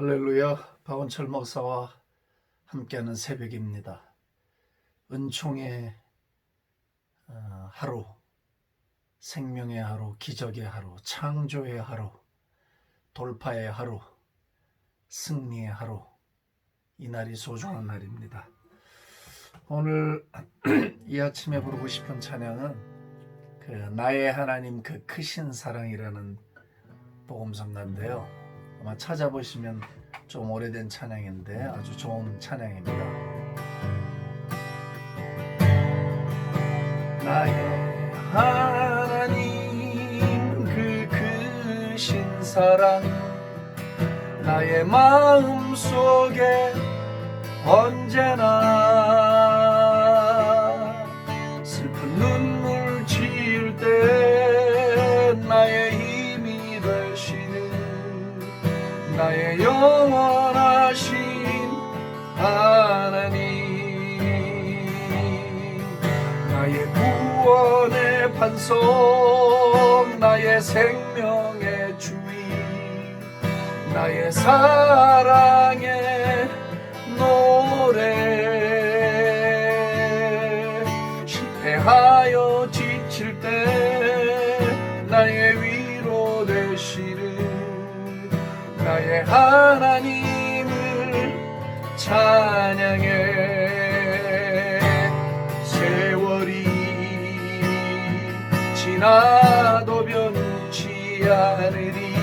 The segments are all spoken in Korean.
할렐루야. 박원철 목사와 함께하는 새벽입니다. 은총의 하루, 생명의 하루, 기적의 하루, 창조의 하루, 돌파의 하루, 승리의 하루, 이 날이 소중한 날입니다. 오늘 이 아침에 부르고 싶은 찬양은 나의 하나님 그 크신 사랑이라는 복음성가인데요. 아마 찾아보시면 좀 오래된 찬양인데 아주 좋은 찬양입니다. 나의 하나님 그 크신 사랑 나의 마음 속에 언제나 슬픈 눈물 지을 때 나의 힘이 되시는 나의 영원하신 하나님, 나의 구원의 반석, 나의 생명의 주인, 나의 사랑의 노래. 실패하여 지칠 때 나의 위로 되시는 나의 하나님을 찬양해. 세월이 지나도 변치 않으리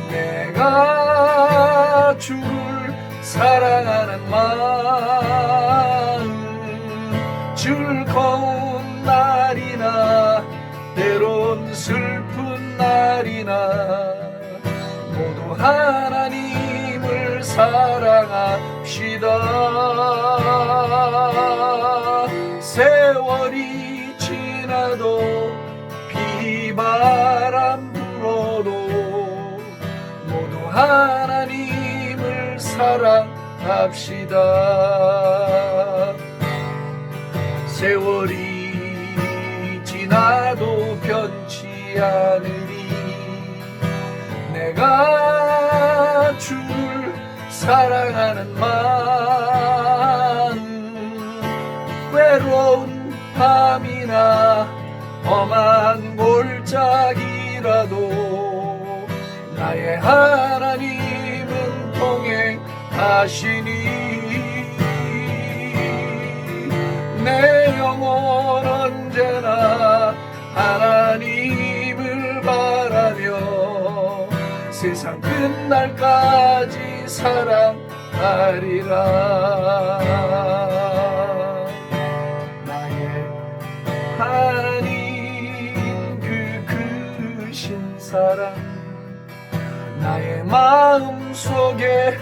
내가 주를 사랑하는 마음. 즐거운 날이나 때론 슬픈 날이나 모두 하나님을 사랑합시다. 세월이 지나도 비바람 불어도 모두 하나님을 사랑합시다. 세월이 지나도 변치 않으리 내가 주를 사랑하는 마음. 외로운 밤이나 험한 골짜기라도 나의 하나님은 동행하시니 내 영혼 언제나 하나님을 바라며 세상 끝날까지 사랑하리라. 나의 하나님 그 크신 사랑 나의 마음 속에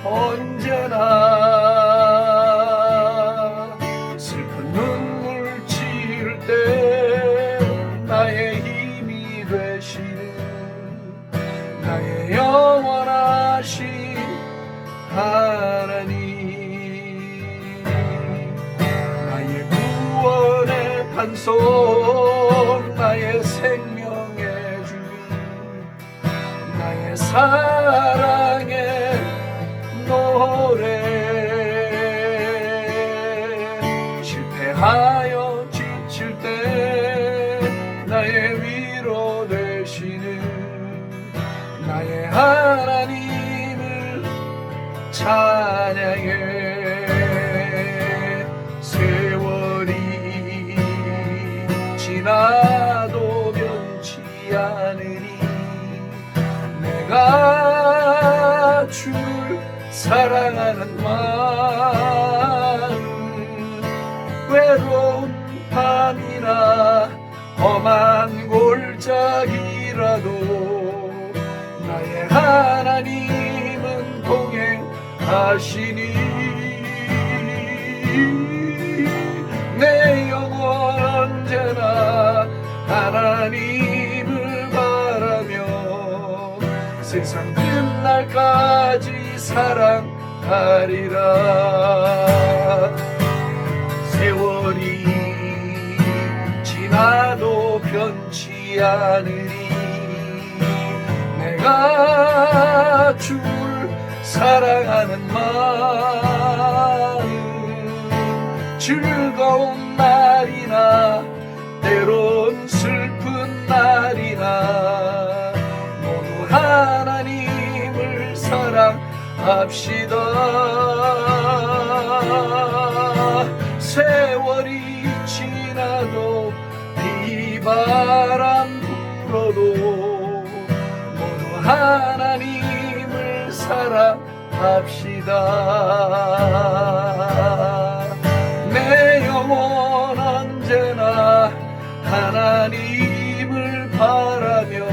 언제나 슬픈 눈물 지을 때 나의 힘이 되시는 나의 영원하신 하나님, 나의 구원의 반석, 나의 생명의 주인, 나의 사랑의 노래. 실패하여 지칠 때 나의 위로 되시는 나의 하나님을 찬양해. 세월이 지나도 변치 않으리 내가 주를 사랑하는 마음. 외로운 밤이나 험한 골짜기라도 나의 하나님은 동행하시니 내 영혼 언제나 하나님을 바라며 세상 끝날까지 사랑하리라. 세월이 지나도 변치 않으리 내가 나 주를 사랑하는 마음 즐거운 날이나 때론 슬픈 날이나 모두 하나님을 사랑합시다. 세월이 지나도 비바람 불어도 모두 하나님을 사랑합시다. 내 영혼 언제나 하나님을 바라며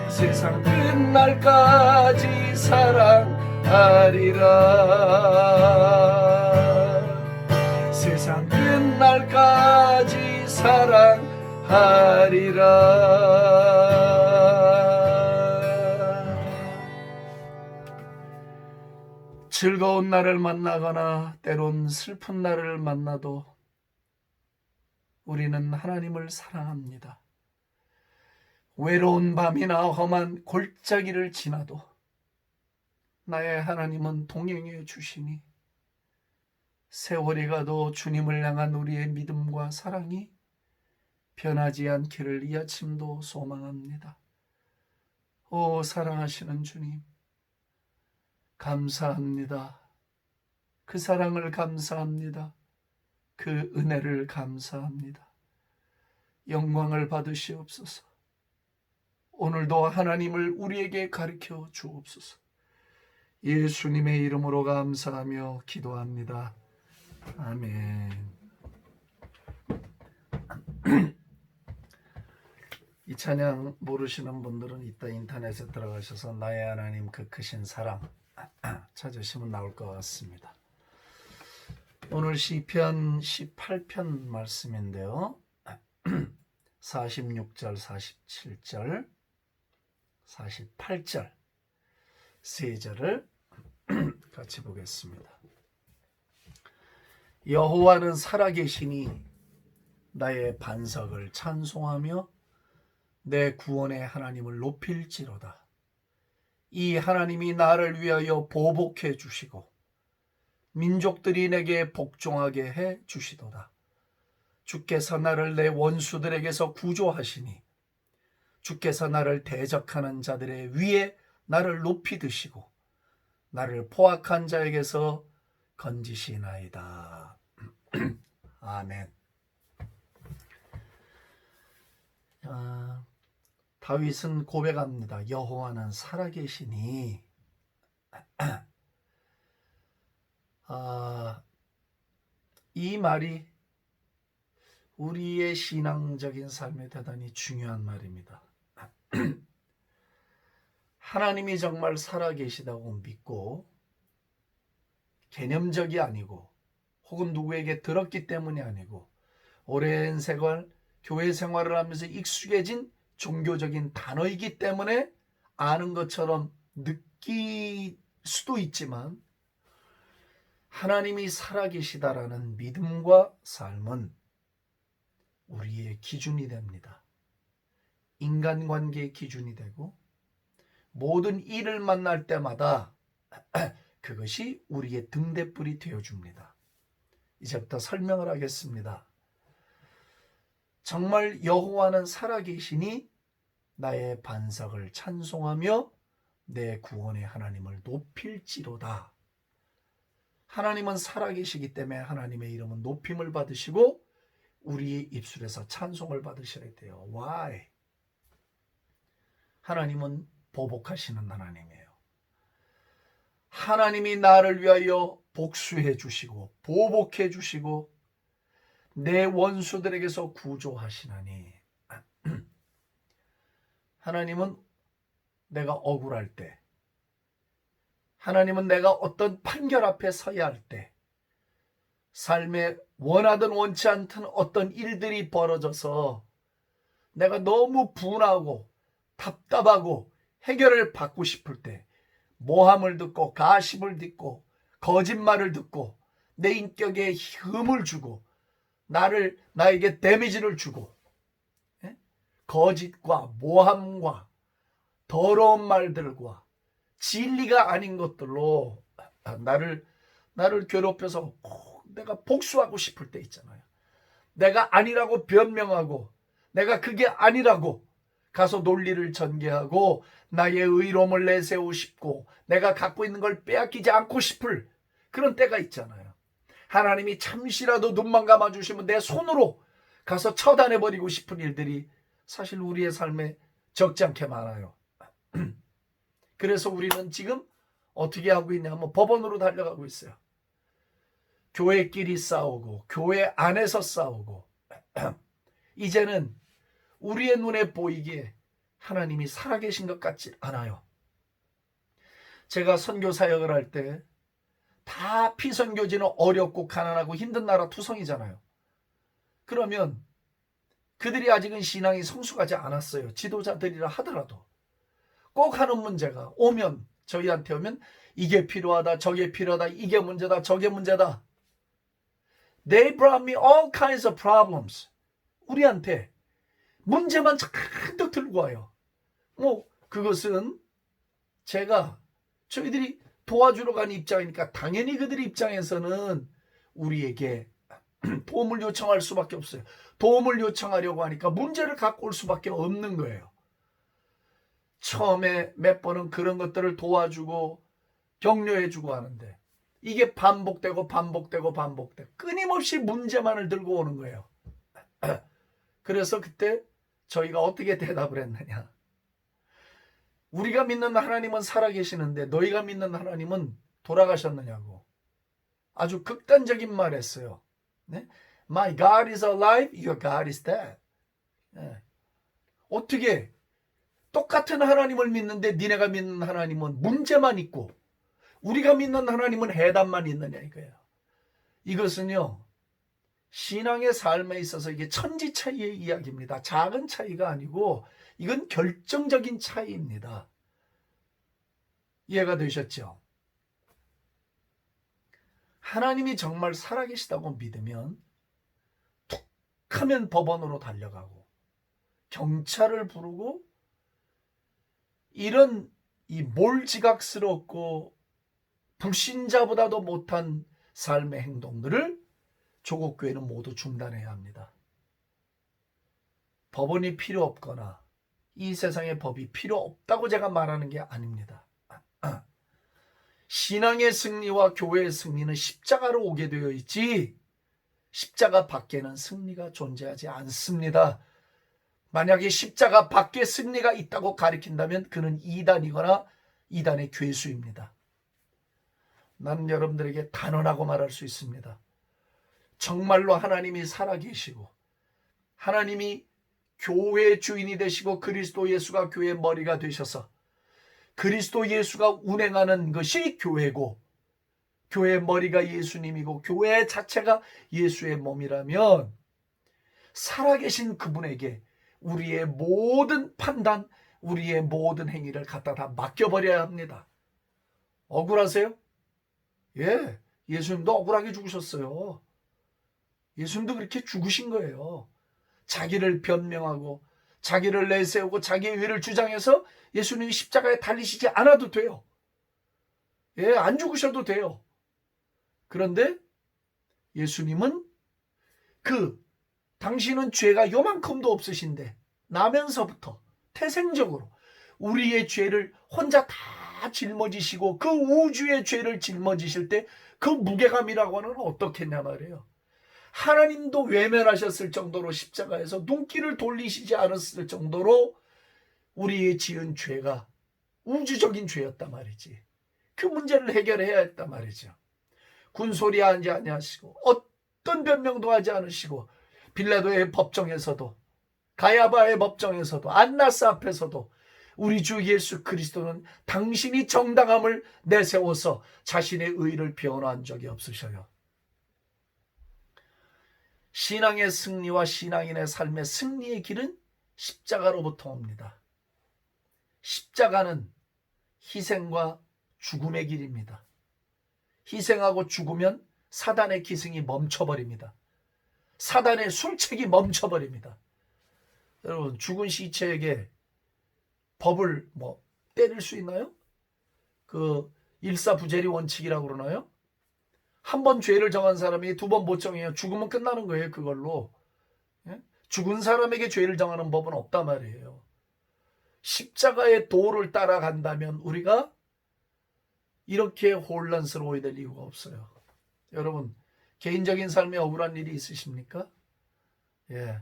세상 끝날까지 사랑하리라. 세상 끝날까지 사랑하리라. 즐거운 날을 만나거나 때론 슬픈 날을 만나도 우리는 하나님을 사랑합니다. 외로운 밤이나 험한 골짜기를 지나도 나의 하나님은 동행해 주시니 세월이 가도 주님을 향한 우리의 믿음과 사랑이 변하지 않기를 이 아침도 소망합니다. 오 사랑하시는 주님, 감사합니다. 그 사랑을 감사합니다. 그 은혜를 감사합니다. 영광을 받으시옵소서. 오늘도 하나님을 우리에게 가르쳐 주옵소서. 예수님의 이름으로 감사하며 기도합니다. 아멘. 이 찬양 모르시는 분들은 이따 인터넷에 들어가셔서 나의 하나님 그 크신 사랑 찾으시면 나올 것 같습니다. 오늘 시편 18편 말씀인데요. 46절, 47절, 48절 세 절을 같이 보겠습니다. 여호와는 살아계시니 나의 반석을 찬송하며 내 구원의 하나님을 높일지로다. 이 하나님이 나를 위하여 보복해 주시고 민족들이 내게 복종하게 해 주시도다. 주께서 나를 내 원수들에게서 구조하시니 주께서 나를 대적하는 자들의 위에 나를 높이 드시고 나를 포악한 자에게서 건지시나이다. 아멘. 다윗은 고백합니다. 여호와는 살아계시니. 이 말이 우리의 신앙적인 삶에 대단히 중요한 말입니다. 하나님이 정말 살아계시다고 믿고 개념적이 아니고 혹은 누구에게 들었기 때문이 아니고 오랜 세월 교회 생활을 하면서 익숙해진 종교적인 단어이기 때문에 아는 것처럼 느낄 수도 있지만 하나님이 살아계시다라는 믿음과 삶은 우리의 기준이 됩니다. 인간관계의 기준이 되고 모든 일을 만날 때마다 그것이 우리의 등대불이 되어줍니다. 이제부터 설명을 하겠습니다. 정말 여호와는 살아계시니 나의 반석을 찬송하며 내 구원의 하나님을 높일지로다. 하나님은 살아계시기 때문에 하나님의 이름은 높임을 받으시고 우리의 입술에서 찬송을 받으셔야 돼요. Why? 하나님은 보복하시는 하나님이에요. 하나님이 나를 위하여 복수해 주시고 보복해 주시고 내 원수들에게서 구조하시나니 하나님은 내가 억울할 때, 하나님은 내가 어떤 판결 앞에 서야 할 때, 삶에 원하든 원치 않든 어떤 일들이 벌어져서 내가 너무 분하고 답답하고 해결을 받고 싶을 때 모함을 듣고 가십을 듣고 거짓말을 듣고 내 인격에 흠을 주고 나에게 데미지를 주고 거짓과 모함과 더러운 말들과 진리가 아닌 것들로 나를 괴롭혀서 내가 복수하고 싶을 때 있잖아요. 내가 아니라고 변명하고 내가 그게 아니라고 가서 논리를 전개하고 나의 의로움을 내세우고 싶고 내가 갖고 있는 걸 빼앗기지 않고 싶을 그런 때가 있잖아요. 하나님이 잠시라도 눈만 감아주시면 내 손으로 가서 처단해버리고 싶은 일들이 사실 우리의 삶에 적지 않게 많아요. 그래서 우리는 지금 어떻게 하고 있냐면 법원으로 달려가고 있어요. 교회끼리 싸우고 교회 안에서 싸우고 이제는 우리의 눈에 보이기에 하나님이 살아계신 것 같지 않아요. 제가 선교 사역을 할 때 다 피선교지는 어렵고 가난하고 힘든 나라 투성이잖아요. 그러면 그들이 아직은 신앙이 성숙하지 않았어요. 지도자들이라 하더라도 꼭 하는 문제가 오면 저희한테 오면 이게 필요하다 저게 필요하다 이게 문제다 저게 문제다. They brought me all kinds of problems. 우리한테 문제만 잔뜩 들고 와요. 그것은 저희들이 도와주러 간 입장이니까 당연히 그들 입장에서는 우리에게 도움을 요청할 수밖에 없어요. 도움을 요청하려고 하니까 문제를 갖고 올 수밖에 없는 거예요. 처음에 몇 번은 그런 것들을 도와주고 격려해주고 하는데 이게 반복되고 끊임없이 문제만을 들고 오는 거예요. 그래서 그때 저희가 어떻게 대답을 했느냐. 우리가 믿는 하나님은 살아계시는데 너희가 믿는 하나님은 돌아가셨느냐고. 아주 극단적인 말 했어요. 네? My God is alive, your God is dead. 네. 어떻게 똑같은 하나님을 믿는데 니네가 믿는 하나님은 문제만 있고 우리가 믿는 하나님은 해답만 있느냐 이거예요. 이것은요. 신앙의 삶에 있어서 이게 천지 차이의 이야기입니다. 작은 차이가 아니고 이건 결정적인 차이입니다. 이해가 되셨죠? 하나님이 정말 살아계시다고 믿으면 툭 하면 법원으로 달려가고 경찰을 부르고 이런 이 몰지각스럽고 불신자보다도 못한 삶의 행동들을 조국 교회는 모두 중단해야 합니다. 법원이 필요 없거나 이 세상에 법이 필요 없다고 제가 말하는 게 아닙니다. 신앙의 승리와 교회의 승리는 십자가로 오게 되어 있지 십자가 밖에는 승리가 존재하지 않습니다. 만약에 십자가 밖에 승리가 있다고 가리킨다면 그는 이단이거나 이단의 괴수입니다. 나는 여러분들에게 단언하고 말할 수 있습니다. 정말로 하나님이 살아계시고 하나님이 교회의 주인이 되시고 그리스도 예수가 교회의 머리가 되셔서 그리스도 예수가 운행하는 것이 교회고 교회의 머리가 예수님이고 교회 자체가 예수의 몸이라면 살아계신 그분에게 우리의 모든 판단, 우리의 모든 행위를 갖다 다 맡겨버려야 합니다. 억울하세요? 예, 예수님도 억울하게 죽으셨어요. 예수님도 그렇게 죽으신 거예요. 자기를 변명하고 자기를 내세우고 자기의 의를 주장해서 예수님이 십자가에 달리시지 않아도 돼요. 예, 안 죽으셔도 돼요. 그런데 예수님은 당신은 죄가 요만큼도 없으신데 나면서부터 태생적으로 우리의 죄를 혼자 다 짊어지시고 그 우주의 죄를 짊어지실 때 그 무게감이라고 하는 건 어떻겠냐 말이에요. 하나님도 외면하셨을 정도로 십자가에서 눈길을 돌리시지 않았을 정도로 우리의 지은 죄가 우주적인 죄였단 말이지. 그 문제를 해결해야 했단 말이죠. 군소리 하지 아니하시고 어떤 변명도 하지 않으시고 빌라도의 법정에서도 가야바의 법정에서도 안나스 앞에서도 우리 주 예수 그리스도는 당신이 정당함을 내세워서 자신의 의를 변호한 적이 없으셔요. 신앙의 승리와 신앙인의 삶의 승리의 길은 십자가로부터 옵니다. 십자가는 희생과 죽음의 길입니다. 희생하고 죽으면 사단의 기승이 멈춰버립니다. 사단의 술책이 멈춰버립니다. 여러분, 죽은 시체에게 법을 때릴 수 있나요? 그 일사부재리 원칙이라고 그러나요? 한 번 죄를 정한 사람이 두 번 못 정해요. 죽으면 끝나는 거예요, 그걸로. 예? 죽은 사람에게 죄를 정하는 법은 없단 말이에요. 십자가의 도를 따라간다면 우리가 이렇게 혼란스러워야 될 이유가 없어요. 여러분, 개인적인 삶에 억울한 일이 있으십니까? 예.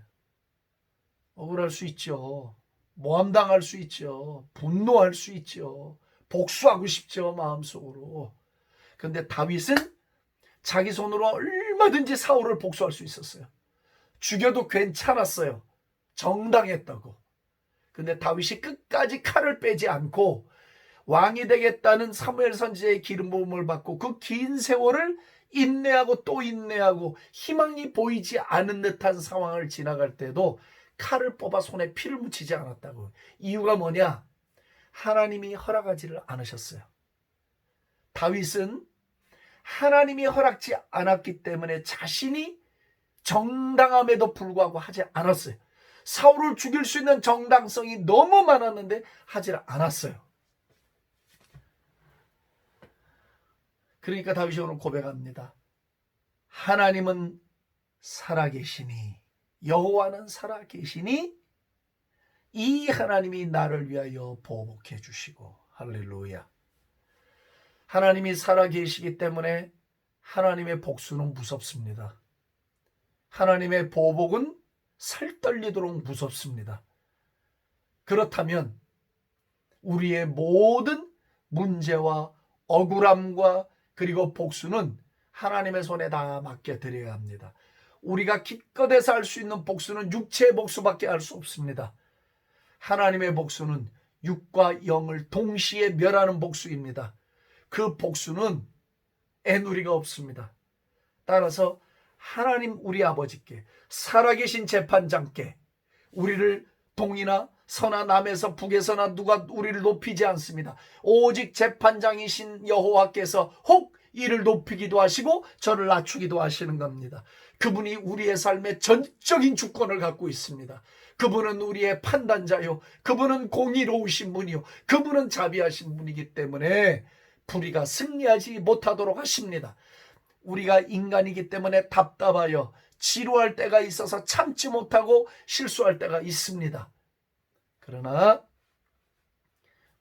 억울할 수 있죠. 모함당할 수 있죠. 분노할 수 있죠. 복수하고 싶죠, 마음속으로. 근데 다윗은 자기 손으로 얼마든지 사울을 복수할 수 있었어요. 죽여도 괜찮았어요. 정당했다고. 근데 다윗이 끝까지 칼을 빼지 않고 왕이 되겠다는 사무엘 선지자의 기름 부음을 받고 그 긴 세월을 인내하고 또 인내하고 희망이 보이지 않은 듯한 상황을 지나갈 때도 칼을 뽑아 손에 피를 묻히지 않았다고. 이유가 뭐냐? 하나님이 허락하지를 않으셨어요. 다윗은 하나님이 허락지 않았기 때문에 자신이 정당함에도 불구하고 하지 않았어요. 사울을 죽일 수 있는 정당성이 너무 많았는데 하지 않았어요. 그러니까 다윗이 오늘 고백합니다. 하나님은 살아계시니, 여호와는 살아계시니 이 하나님이 나를 위하여 보복해 주시고. 할렐루야. 하나님이 살아계시기 때문에 하나님의 복수는 무섭습니다. 하나님의 보복은 살떨리도록 무섭습니다. 그렇다면 우리의 모든 문제와 억울함과 그리고 복수는 하나님의 손에 다 맡겨드려야 합니다. 우리가 기껏해서 할 수 있는 복수는 육체의 복수밖에 할 수 없습니다. 하나님의 복수는 육과 영을 동시에 멸하는 복수입니다. 그 복수는 애누리가 없습니다. 따라서 하나님 우리 아버지께, 살아계신 재판장께 우리를 동이나 서나 남에서 북에서나 누가 우리를 높이지 않습니다. 오직 재판장이신 여호와께서 혹 이를 높이기도 하시고 저를 낮추기도 하시는 겁니다. 그분이 우리의 삶의 전적인 주권을 갖고 있습니다. 그분은 우리의 판단자요, 그분은 공의로우신 분이요, 그분은 자비하신 분이기 때문에 불의가 승리하지 못하도록 하십니다. 우리가 인간이기 때문에 답답하여 지루할 때가 있어서 참지 못하고 실수할 때가 있습니다. 그러나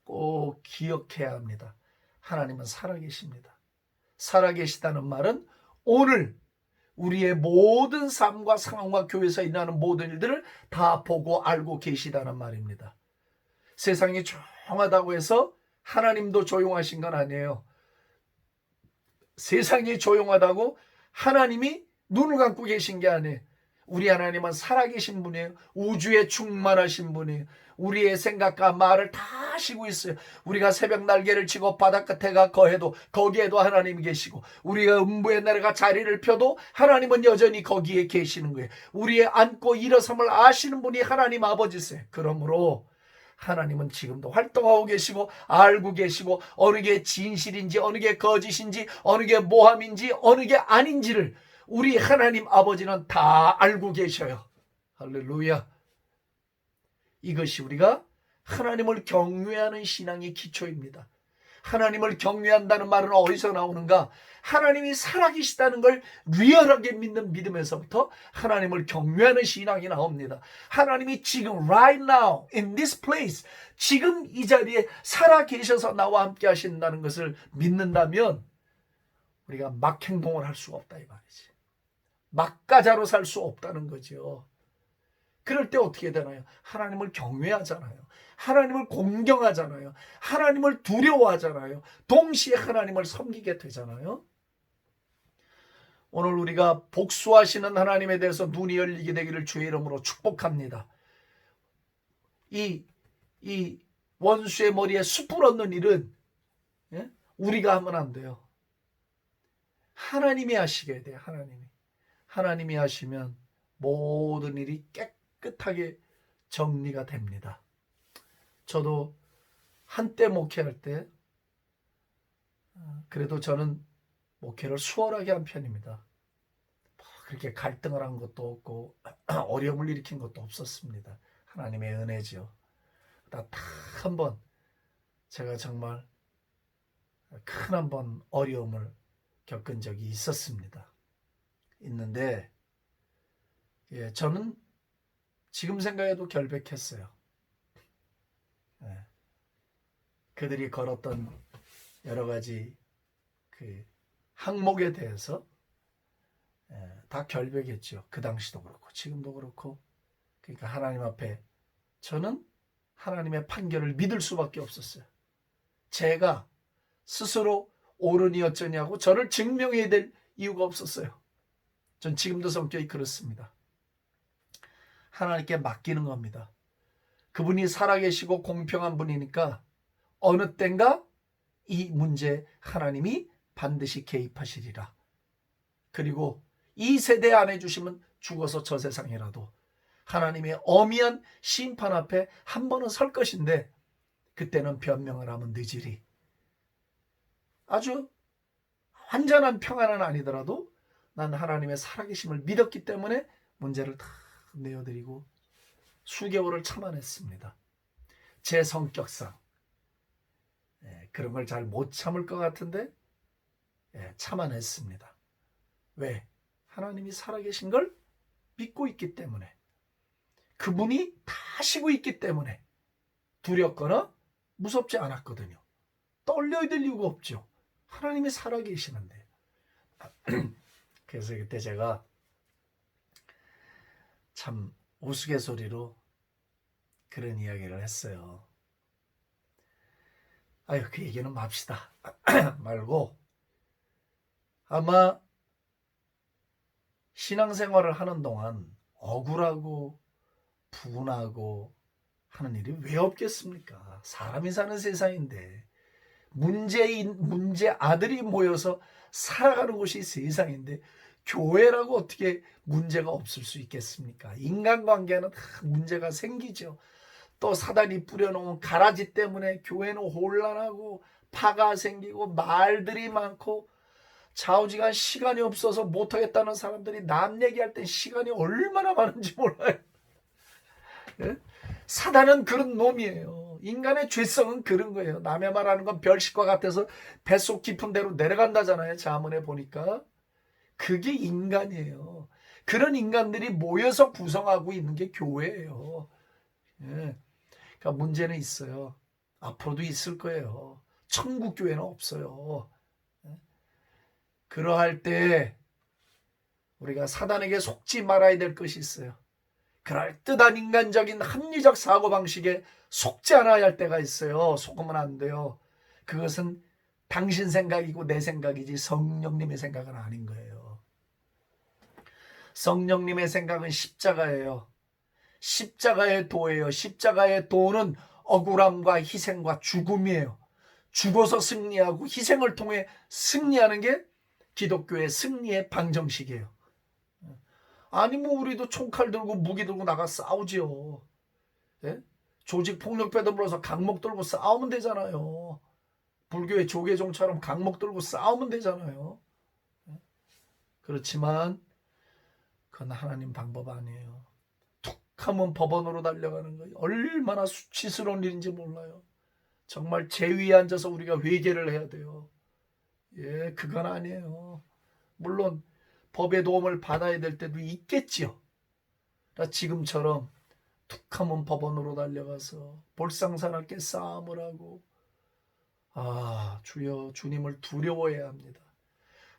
꼭 기억해야 합니다. 하나님은 살아계십니다. 살아계시다는 말은 오늘 우리의 모든 삶과 상황과 교회에서 일어나는 모든 일들을 다 보고 알고 계시다는 말입니다. 세상이 조용하다고 해서 하나님도 조용하신 건 아니에요. 세상이 조용하다고 하나님이 눈을 감고 계신 게 아니에요. 우리 하나님은 살아계신 분이에요. 우주에 충만하신 분이에요. 우리의 생각과 말을 다 아시고 있어요. 우리가 새벽 날개를 치고 바닷가에 가 거해도 거기에도 하나님이 계시고, 우리가 음부에 내려가 자리를 펴도 하나님은 여전히 거기에 계시는 거예요. 우리의 앉고 일어섬을 아시는 분이 하나님 아버지세요. 그러므로 하나님은 지금도 활동하고 계시고 알고 계시고, 어느 게 진실인지 어느 게 거짓인지 어느 게 모함인지 어느 게 아닌지를 우리 하나님 아버지는 다 알고 계셔요. 할렐루야. 이것이 우리가 하나님을 경외하는 신앙의 기초입니다. 하나님을 경외한다는 말은 어디서 나오는가? 하나님이 살아계시다는 걸 리얼하게 믿는 믿음에서부터 하나님을 경외하는 신앙이 나옵니다. 하나님이 지금 right now in this place, 지금 이 자리에 살아계셔서 나와 함께 하신다는 것을 믿는다면 우리가 막 행동을 할 수가 없다 이 말이지. 막가자로 살 수 없다는 거죠. 그럴 때 어떻게 되나요? 하나님을 경외하잖아요. 하나님을 공경하잖아요. 하나님을 두려워하잖아요. 동시에 하나님을 섬기게 되잖아요. 오늘 우리가 복수하시는 하나님에 대해서 눈이 열리게 되기를 주의 이름으로 축복합니다. 이 원수의 머리에 숯불 얻는 일은 우리가 하면 안 돼요. 하나님이 하시게 돼요. 하나님이 하시면 모든 일이 깨끗하게 정리가 됩니다. 저도 한때 목회할 때 그래도 저는 목회를 수월하게 한 편입니다. 그렇게 갈등을 한 것도 없고 어려움을 일으킨 것도 없었습니다. 하나님의 은혜죠. 딱 한번 제가 정말 큰 한번 어려움을 겪은 적이 있는데 저는 지금 생각해도 결백했어요. 그들이 걸었던 여러 가지 그 항목에 대해서 다 결백했죠. 그 당시도 그렇고 지금도 그렇고. 그러니까 하나님 앞에 저는 하나님의 판결을 믿을 수밖에 없었어요. 제가 스스로 옳으니 어쩌냐고 저를 증명해야 될 이유가 없었어요. 전 지금도 성격이 그렇습니다. 하나님께 맡기는 겁니다. 그분이 살아계시고 공평한 분이니까 어느 땐가 이 문제 하나님이 반드시 개입하시리라. 그리고 이 세대 안 해주시면 죽어서 저 세상이라도 하나님의 엄미한 심판 앞에 한 번은 설 것인데 그때는 변명을 하면 늦으리. 아주 완전한 평안은 아니더라도 난 하나님의 살아계심을 믿었기 때문에 문제를 다 내어드리고 수개월을 참아냈습니다. 제 성격상 그런 걸 잘 못 참을 것 같은데 참아냈습니다. 왜? 하나님이 살아계신 걸 믿고 있기 때문에, 그분이 다 아시고 있기 때문에 두렵거나 무섭지 않았거든요. 떨려야 될 이유가 없죠. 하나님이 살아계시는데. 그래서 그때 제가 참 우스갯소리로 그런 이야기를 했어요. 아유, 그 얘기는 맙시다. 말고 아마 신앙생활을 하는 동안 억울하고 분하고 하는 일이 왜 없겠습니까? 사람이 사는 세상인데 문제 아들이 모여서 살아가는 곳이 세상인데 교회라고 어떻게 문제가 없을 수 있겠습니까? 인간관계는 다 문제가 생기죠. 또 사단이 뿌려놓은 가라지 때문에 교회는 혼란하고 파가 생기고 말들이 많고 좌우지간 시간이 없어서 못하겠다는 사람들이 남 얘기할 때 시간이 얼마나 많은지 몰라요. 사단은 그런 놈이에요. 인간의 죄성은 그런 거예요. 남의 말하는 건 별식과 같아서 뱃속 깊은 데로 내려간다잖아요. 자문에 보니까. 그게 인간이에요. 그런 인간들이 모여서 구성하고 있는 게 교회예요. 그러니까 문제는 있어요. 앞으로도 있을 거예요. 천국 교회는 없어요. 그러할 때 우리가 사단에게 속지 말아야 될 것이 있어요. 그럴듯한 인간적인 합리적 사고방식에 속지 않아야 할 때가 있어요. 속으면 안 돼요. 그것은 당신 생각이고 내 생각이지 성령님의 생각은 아닌 거예요. 성령님의 생각은 십자가예요. 십자가의 도예요. 십자가의 도는 억울함과 희생과 죽음이에요. 죽어서 승리하고 희생을 통해 승리하는 게 기독교의 승리의 방정식이에요. 아니 뭐 우리도 총칼 들고 무기 들고 나가 싸우지요. 예? 조직 폭력배들 불러서 강목 들고 싸우면 되잖아요. 불교의 조계종처럼 강목 들고 싸우면 되잖아요. 그렇지만 그건 하나님 방법 아니에요. 툭 하면 법원으로 달려가는 거예요. 얼마나 수치스러운 일인지 몰라요. 정말 제위에 앉아서 우리가 회개를 해야 돼요. 예, 그건 아니에요. 물론 법의 도움을 받아야 될 때도 있겠지요. 지금처럼 툭하면 법원으로 달려가서 볼상사납게 싸움을 하고 주여 주님을 두려워해야 합니다.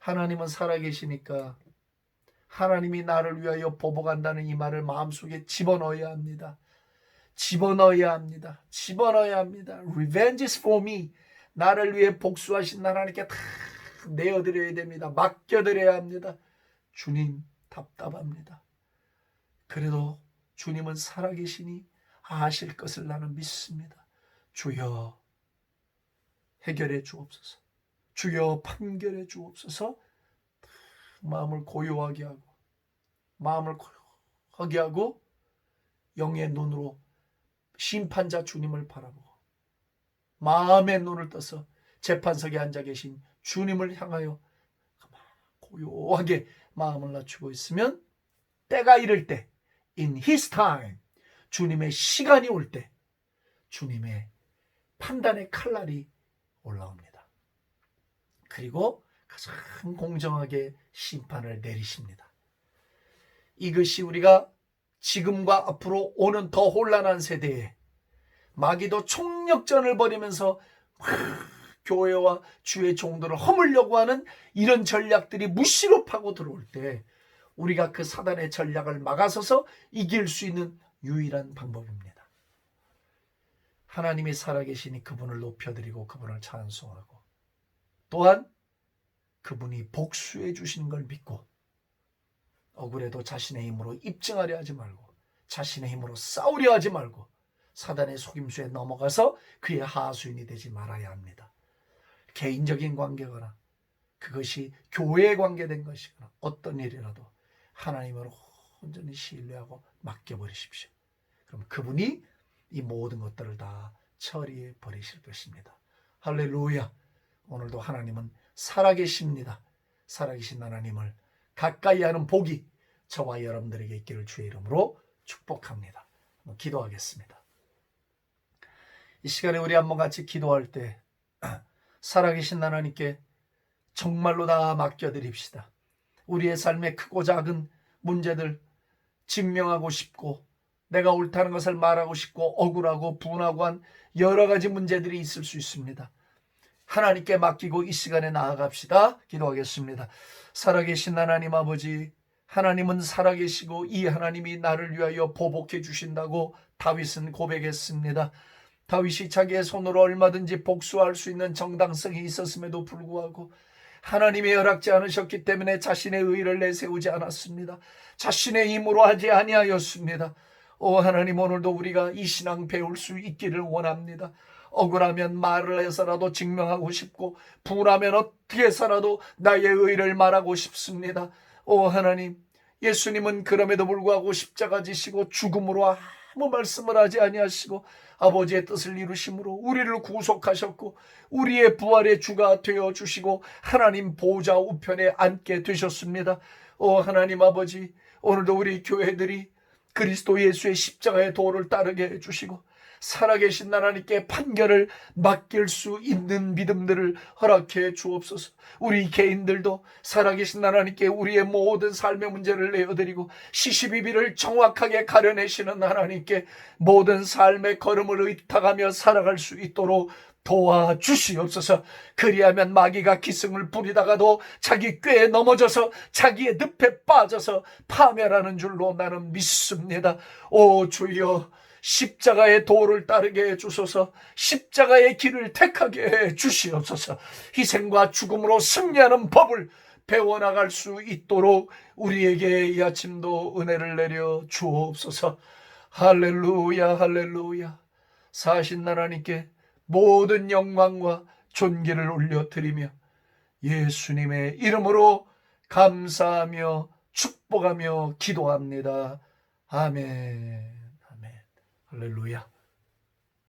하나님은 살아계시니까 하나님이 나를 위하여 보복한다는 이 말을 마음속에 집어넣어야 합니다. 집어넣어야 합니다. 집어넣어야 합니다. Revenge is for me. 나를 위해 복수하신 하나님께 다 내어드려야 됩니다. 맡겨드려야 합니다. 주님 답답합니다. 그래도 주님은 살아계시니 아실 것을 나는 믿습니다. 주여 해결해 주옵소서. 주여 판결해 주옵소서. 마음을 고요하게 하고 영의 눈으로 심판자 주님을 바라보고 마음의 눈을 떠서 재판석에 앉아 계신 주님을 향하여 고요하게 마음을 낮추고 있으면 때가 이를 때 in his time 주님의 시간이 올 때 주님의 판단의 칼날이 올라옵니다. 그리고 가장 공정하게 심판을 내리십니다. 이것이 우리가 지금과 앞으로 오는 더 혼란한 세대에 마귀도 총력전을 벌이면서 교회와 주의 종들을 허물려고 하는 이런 전략들이 무시로 파고 들어올 때 우리가 그 사단의 전략을 막아서서 이길 수 있는 유일한 방법입니다. 하나님이 살아계시니 그분을 높여드리고 그분을 찬송하고 또한 그분이 복수해 주시는 걸 믿고 억울해도 자신의 힘으로 입증하려 하지 말고 자신의 힘으로 싸우려 하지 말고 사단의 속임수에 넘어가서 그의 하수인이 되지 말아야 합니다. 개인적인 관계거나 그것이 교회에 관계된 것이거나 어떤 일이라도 하나님으로 온전히 신뢰하고 맡겨버리십시오. 그럼 그분이 이 모든 것들을 다 처리해 버리실 것입니다. 할렐루야. 오늘도 하나님은 살아계십니다. 살아계신 하나님을 가까이 하는 복이 저와 여러분들에게 있기를 주의 이름으로 축복합니다. 기도하겠습니다. 이 시간에 우리 한번 같이 기도할 때 살아계신 하나님께 정말로 다 맡겨드립시다. 우리의 삶의 크고 작은 문제들 증명하고 싶고 내가 옳다는 것을 말하고 싶고 억울하고 분하고 한 여러 가지 문제들이 있을 수 있습니다. 하나님께 맡기고 이 시간에 나아갑시다. 기도하겠습니다. 살아계신 하나님 아버지, 하나님은 살아계시고 이 하나님이 나를 위하여 보복해 주신다고 다윗은 고백했습니다. 다윗이 자기의 손으로 얼마든지 복수할 수 있는 정당성이 있었음에도 불구하고 하나님이 허락지 않으셨기 때문에 자신의 의를 내세우지 않았습니다. 자신의 힘으로 하지 아니하였습니다. 오 하나님, 오늘도 우리가 이 신앙 배울 수 있기를 원합니다. 억울하면 말을 해서라도 증명하고 싶고 분하면 어떻게 해서라도 나의 의를 말하고 싶습니다. 오 하나님, 예수님은 그럼에도 불구하고 십자가 지시고 죽음으로 아무 말씀을 하지 아니하시고 아버지의 뜻을 이루심으로 우리를 구속하셨고 우리의 부활의 주가 되어주시고 하나님 보좌 우편에 앉게 되셨습니다. 오 하나님 아버지, 오늘도 우리 교회들이 그리스도 예수의 십자가의 도를 따르게 해주시고 살아계신 하나님께 판결을 맡길 수 있는 믿음들을 허락해 주옵소서. 우리 개인들도 살아계신 하나님께 우리의 모든 삶의 문제를 내어드리고 시시비비를 정확하게 가려내시는 하나님께 모든 삶의 걸음을 의탁하며 살아갈 수 있도록 도와주시옵소서. 그리하면 마귀가 기승을 부리다가도 자기 꾀에 넘어져서 자기의 늪에 빠져서 파멸하는 줄로 나는 믿습니다. 오 주여, 십자가의 도를 따르게 해주소서. 십자가의 길을 택하게 해주시옵소서. 희생과 죽음으로 승리하는 법을 배워나갈 수 있도록 우리에게 이 아침도 은혜를 내려 주옵소서. 할렐루야 할렐루야. 사신 하나님께 모든 영광과 존귀를 올려드리며 예수님의 이름으로 감사하며 축복하며 기도합니다. 아멘. 할렐루야.